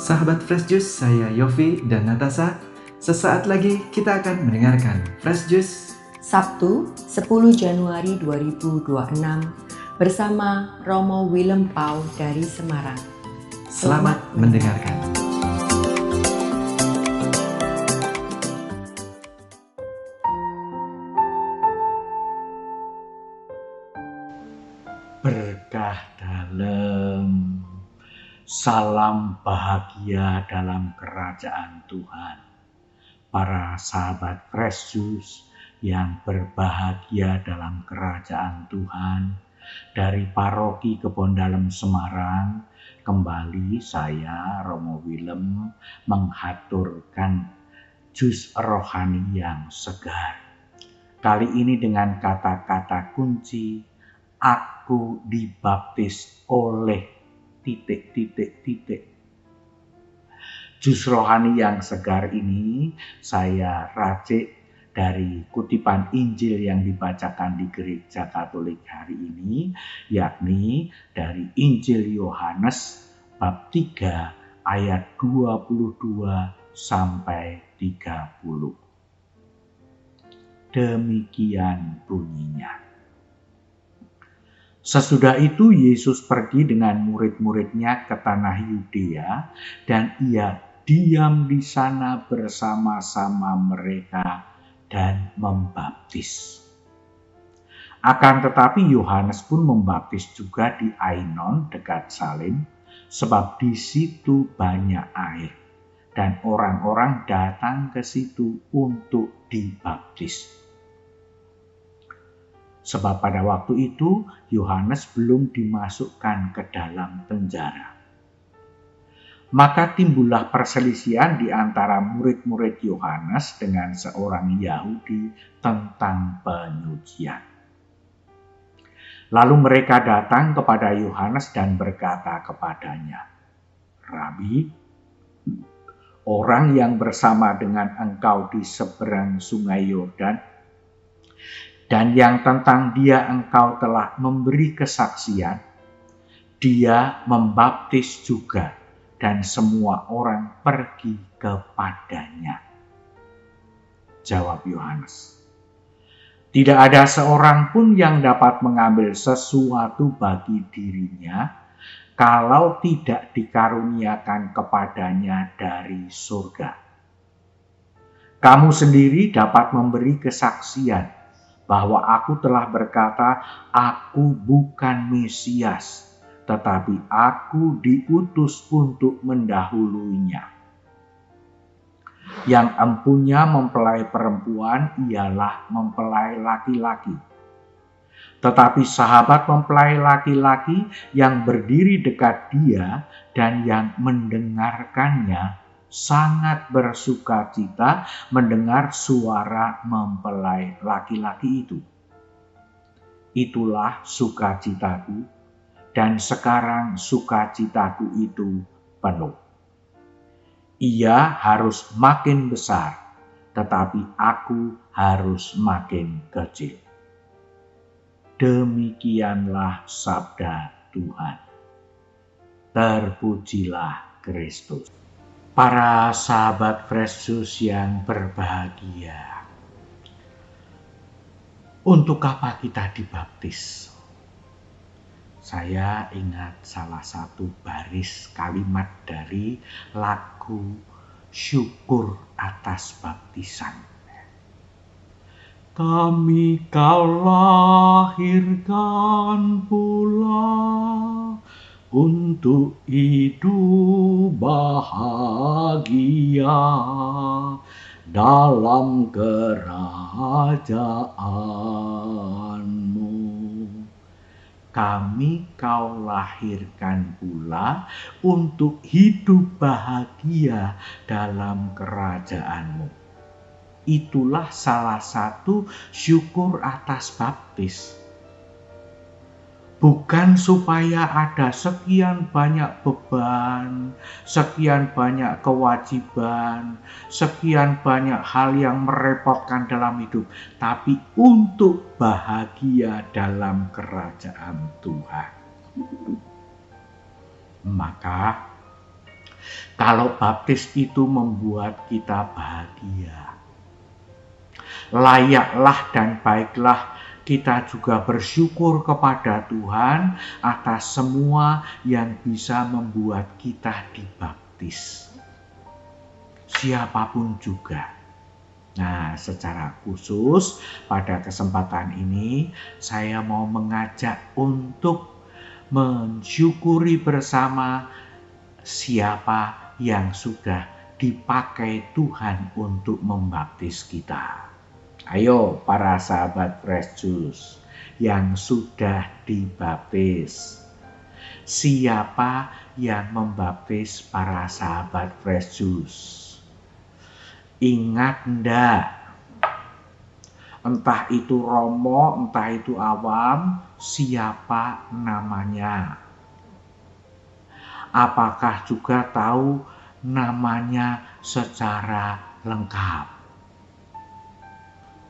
Sahabat Fresh Juice, saya Yofi dan Natasha. Sesaat lagi kita akan mendengarkan Fresh Juice Sabtu 10 Januari 2026 bersama Romo Willem Pau dari Semarang. Selamat mendengarkan. Berkah dalam, salam bahagia dalam kerajaan Tuhan. Para sahabat Fresh Juice yang berbahagia dalam kerajaan Tuhan, dari Paroki Kebon Dalem Semarang, kembali saya Romo Willem menghaturkan jus rohani yang segar. Kali ini dengan kata-kata kunci, aku dibaptis oleh ... Jus rohani yang segar ini saya racik dari kutipan Injil yang dibacakan di Gereja Katolik hari ini, yakni dari Injil Yohanes bab 3 ayat 22 sampai 30. Demikian bunyinya. Sesudah itu Yesus pergi dengan murid-muridnya ke tanah Yudea dan ia diam di sana bersama-sama mereka dan membaptis. Akan tetapi Yohanes pun membaptis juga di Ainon dekat Salim, sebab di situ banyak air dan orang-orang datang ke situ untuk dibaptis. Sebab pada waktu itu Yohanes belum dimasukkan ke dalam penjara. Maka timbullah perselisihan di antara murid-murid Yohanes dengan seorang Yahudi tentang penyucian. Lalu mereka datang kepada Yohanes dan berkata kepadanya, "Rabi, orang yang bersama dengan engkau di seberang sungai Yordan, dan yang tentang dia engkau telah memberi kesaksian, dia membaptis juga, dan semua orang pergi kepadanya." Jawab Yohanes, "Tidak ada seorang pun yang dapat mengambil sesuatu bagi dirinya, kalau tidak dikaruniakan kepadanya dari surga. Kamu sendiri dapat memberi kesaksian bahwa aku telah berkata, aku bukan Mesias, tetapi aku diutus untuk mendahulunya. Yang empunya mempelai perempuan ialah mempelai laki-laki. Tetapi sahabat mempelai laki-laki yang berdiri dekat dia dan yang mendengarkannya sangat bersukacita mendengar suara mempelai laki-laki itu. Itulah sukacitaku, dan sekarang sukacitaku itu penuh. Ia harus makin besar, tetapi aku harus makin kecil." Demikianlah sabda Tuhan. Terpujilah Kristus. Para sahabat Fresh Juice yang berbahagia, untuk apa kita dibaptis? Saya ingat salah satu baris kalimat dari lagu Syukur Atas Baptisan. Kami kau lahirkan pula untuk hidup bahagia dalam kerajaanmu. Kami kau lahirkan pula untuk hidup bahagia dalam kerajaanmu. Itulah salah satu syukur atas baptis. Bukan supaya ada sekian banyak beban, sekian banyak kewajiban, sekian banyak hal yang merepotkan dalam hidup, tapi untuk bahagia dalam kerajaan Tuhan. Maka Kalau baptis itu membuat kita bahagia, layaklah dan baiklah kita juga bersyukur kepada Tuhan atas semua yang bisa membuat kita dibaptis. Siapapun juga. Nah, secara khusus pada kesempatan ini saya mau mengajak untuk mensyukuri bersama siapa yang sudah dipakai Tuhan untuk membaptis kita. Ayo para sahabat Fresh Juice yang sudah dibaptis. Siapa yang membaptis para sahabat Fresh Juice? Ingat ndak? Entah itu Romo, entah itu awam, siapa namanya? Apakah juga tahu namanya secara lengkap?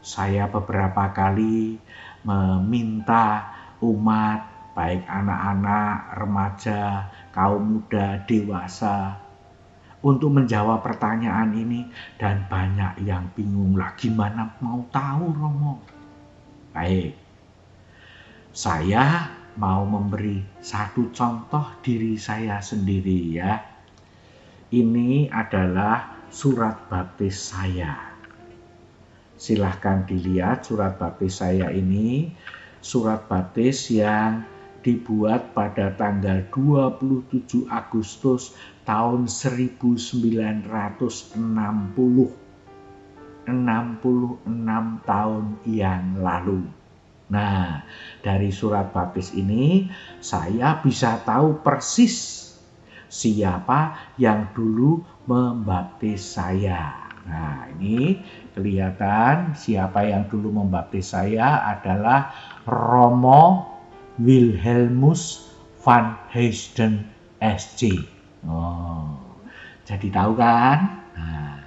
Saya beberapa kali meminta umat, baik anak-anak, remaja, kaum muda, dewasa, untuk menjawab pertanyaan ini, dan banyak yang bingung lah, gimana mau tahu Romo? Baik, saya mau memberi satu contoh diri saya sendiri ya. Ini adalah surat baptis saya. Silahkan dilihat surat baptis saya ini, surat baptis yang dibuat pada tanggal 27 Agustus tahun 1960, 66 tahun yang lalu. Nah, dari surat baptis ini saya bisa tahu persis siapa yang dulu membaptis saya. Nah, ini kelihatan siapa yang dulu membaptis saya adalah Romo Wilhelmus van Heijden SC. Oh, jadi tahu kan? Nah,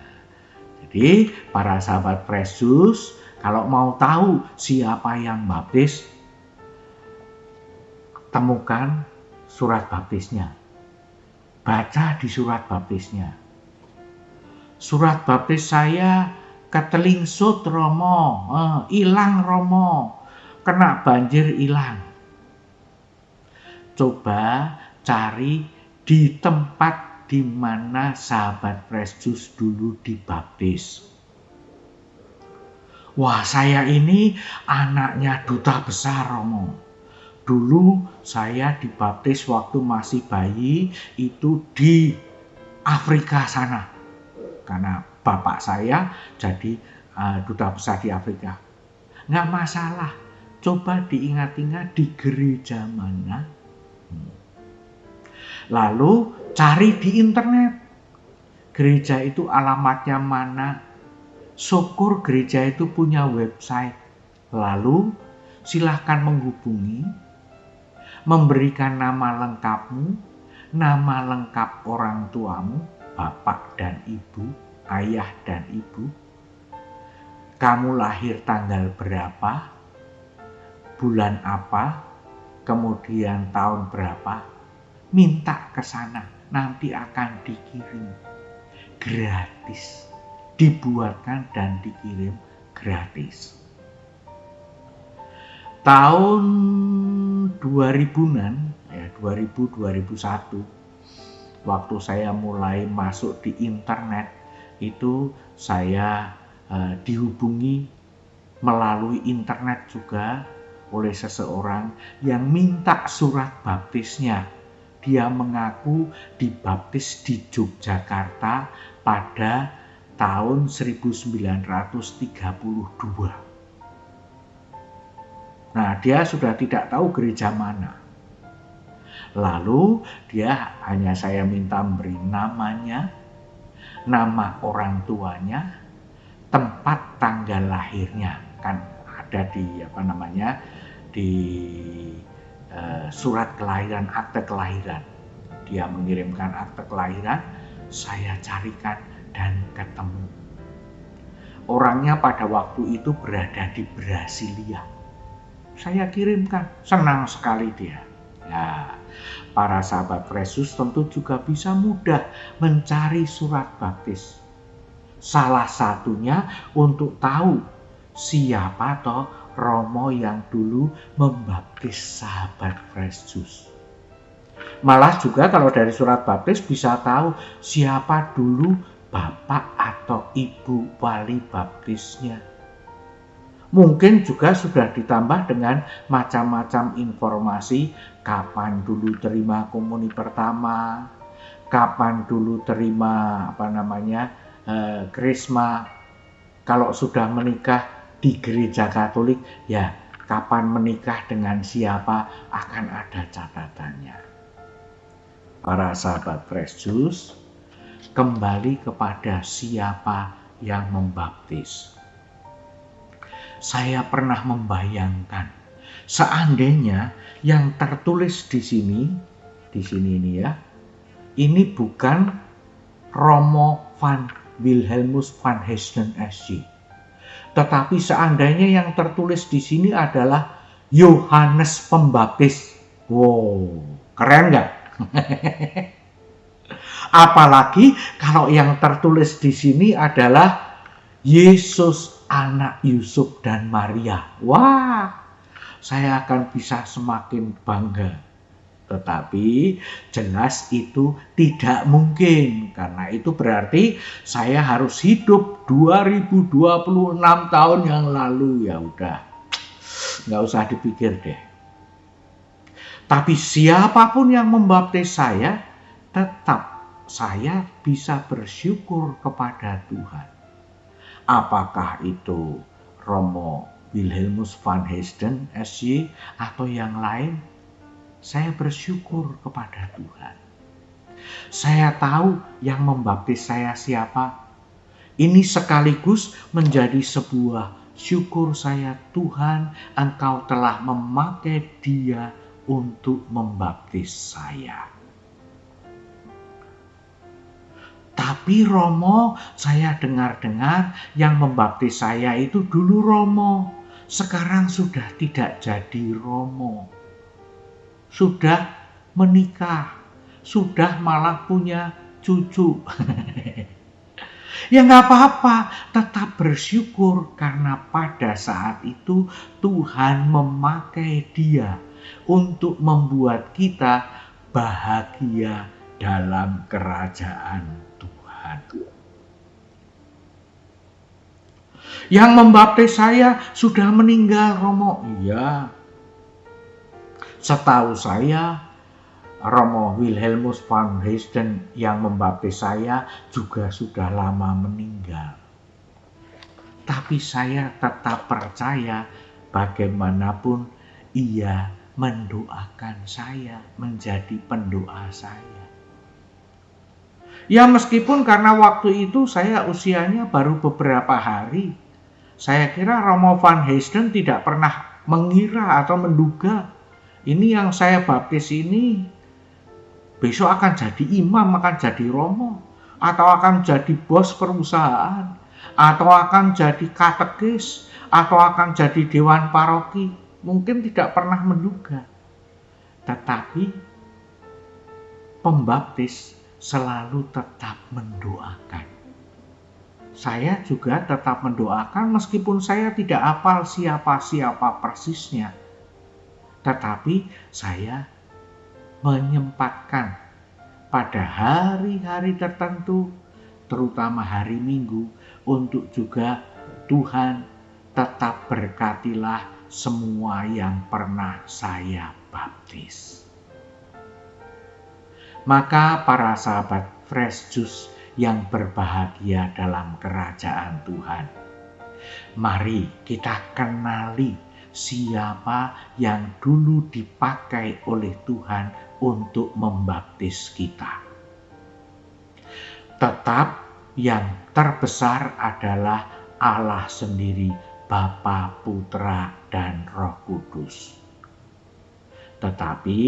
jadi para sahabat Fresh Juice, kalau mau tahu siapa yang baptis, temukan surat baptisnya. Baca di surat baptisnya. Surat baptis saya ketelingsut Romo, hilang Romo, kena banjir hilang. Coba cari di tempat di mana sahabat Fresh Juice dulu dibaptis. Wah, saya ini anaknya duta besar Romo. Dulu saya dibaptis waktu masih bayi itu di Afrika sana. Karena bapak saya jadi duta besar di Afrika. Nggak masalah, coba diingat-ingat di gereja mana. Lalu cari di internet, gereja itu alamatnya mana. Syukur gereja itu punya website. Lalu silahkan menghubungi, memberikan nama lengkapmu, nama lengkap orang tuamu, bapak dan ibu, ayah dan ibu. Kamu lahir tanggal berapa, bulan apa, kemudian tahun berapa. Minta ke sana, nanti akan dikirim gratis. Dibuatkan dan dikirim gratis. Tahun 2000-an, ya 2000-2001, waktu saya mulai masuk di internet, itu saya dihubungi melalui internet juga oleh seseorang yang minta surat baptisnya. Dia mengaku dibaptis di Yogyakarta pada tahun 1932. Nah, dia sudah tidak tahu gereja mana. Lalu dia hanya saya minta memberi namanya, nama orang tuanya, tempat tanggal lahirnya. Kan ada di di surat kelahiran, akte kelahiran. Dia mengirimkan akte kelahiran, saya carikan dan ketemu. Orangnya pada waktu itu berada di Brasilia. Saya kirimkan, senang sekali dia. Nah, para sahabat Fresh Juice tentu juga bisa mudah mencari surat baptis. Salah satunya untuk tahu siapa toh Romo yang dulu membaptis sahabat Fresh Juice. Malah juga kalau dari surat baptis bisa tahu siapa dulu bapak atau ibu wali baptisnya. Mungkin juga sudah ditambah dengan macam-macam informasi, kapan dulu terima komuni pertama, kapan dulu terima krisma. Kalau sudah menikah di gereja Katolik, ya kapan menikah dengan siapa akan ada catatannya. Para sahabat Fresh Juice, kembali kepada siapa yang membaptis. Saya pernah membayangkan seandainya yang tertulis di sini ini ya, ini bukan Romo van Wilhelmus van Heijden SJ, tetapi seandainya yang tertulis di sini adalah Yohanes Pembaptis. Wow, keren nggak? Apalagi kalau yang tertulis di sini adalah Yesus anak Yusuf dan Maria. Wah, saya akan bisa semakin bangga. Tetapi jelas itu tidak mungkin, karena itu berarti saya harus hidup 2026 tahun yang lalu. Ya udah, nggak usah dipikir deh. Tapi siapapun yang membaptis saya, tetap saya bisa bersyukur kepada Tuhan. Apakah itu Romo Wilhelmus van Heijden SJ atau yang lain, saya bersyukur kepada Tuhan. Saya tahu yang membaptis saya siapa. Ini sekaligus menjadi sebuah syukur saya, Tuhan, Engkau telah memakai dia untuk membaptis saya. Tapi Romo, saya dengar-dengar yang membaptis saya itu dulu Romo. Sekarang sudah tidak jadi Romo. Sudah menikah. Sudah malah punya cucu. Ya nggak apa-apa, tetap bersyukur karena pada saat itu Tuhan memakai dia untuk membuat kita bahagia dalam kerajaan Tuhan. Yang membaptis saya sudah meninggal, Romo. Iya. Setahu saya, Romo Wilhelmus van Heijden yang membaptis saya juga sudah lama meninggal. Tapi saya tetap percaya bagaimanapun ia mendoakan saya, menjadi pendoa saya. Ya meskipun karena waktu itu saya usianya baru beberapa hari, saya kira Romo van Heijden tidak pernah mengira atau menduga ini yang saya baptis ini besok akan jadi imam, akan jadi Romo, atau akan jadi bos perusahaan, atau akan jadi katekis, atau akan jadi dewan paroki. Mungkin tidak pernah menduga. Tetapi pembaptis selalu tetap mendoakan. Saya juga tetap mendoakan meskipun saya tidak hafal siapa-siapa persisnya. Tetapi saya menyempatkan pada hari-hari tertentu, terutama hari Minggu, untuk juga Tuhan tetap berkatilah semua yang pernah saya baptis. Maka para sahabat Fresh Juice yang berbahagia dalam kerajaan Tuhan, mari kita kenali siapa yang dulu dipakai oleh Tuhan untuk membaptis kita. Tetap yang terbesar adalah Allah sendiri, Bapa, Putra, dan Roh Kudus. Tetapi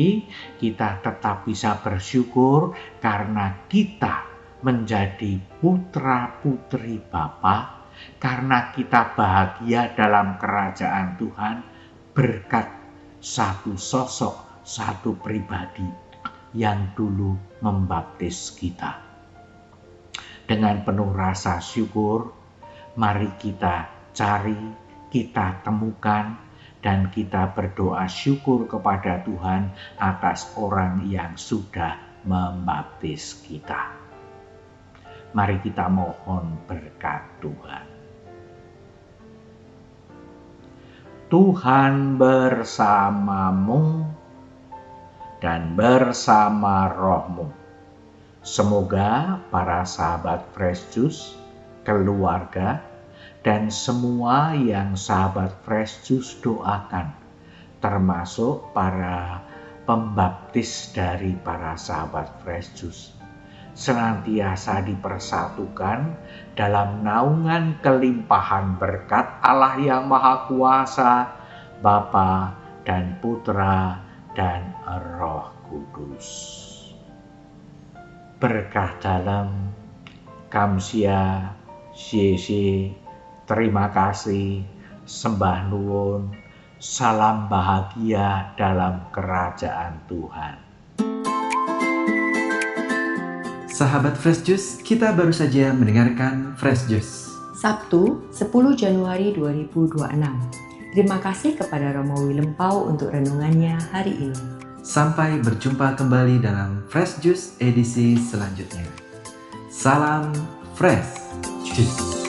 kita tetap bisa bersyukur karena kita menjadi putra-putri Bapa, karena kita bahagia dalam kerajaan Tuhan berkat satu sosok satu pribadi yang dulu membaptis kita. Dengan penuh rasa syukur, mari kita cari, kita temukan, dan kita berdoa syukur kepada Tuhan atas orang yang sudah membaptis kita. Mari kita mohon berkat Tuhan. Tuhan bersamamu dan bersama rohmu. Semoga para sahabat Fresh Juice, keluarga, dan semua yang sahabat Fresh Juice doakan, termasuk para pembaptis dari para sahabat Fresh Juice, senantiasa dipersatukan dalam naungan kelimpahan berkat Allah yang Maha Kuasa, Bapa dan Putra dan Roh Kudus. Berkah dalam, kamsia, syeshe, terima kasih, sembah nuwun, salam bahagia dalam kerajaan Tuhan. Sahabat Fresh Juice, kita baru saja mendengarkan Fresh Juice. Sabtu, 10 Januari 2026. Terima kasih kepada Romo Willem Pau untuk renungannya hari ini. Sampai berjumpa kembali dalam Fresh Juice edisi selanjutnya. Salam Fresh Juice.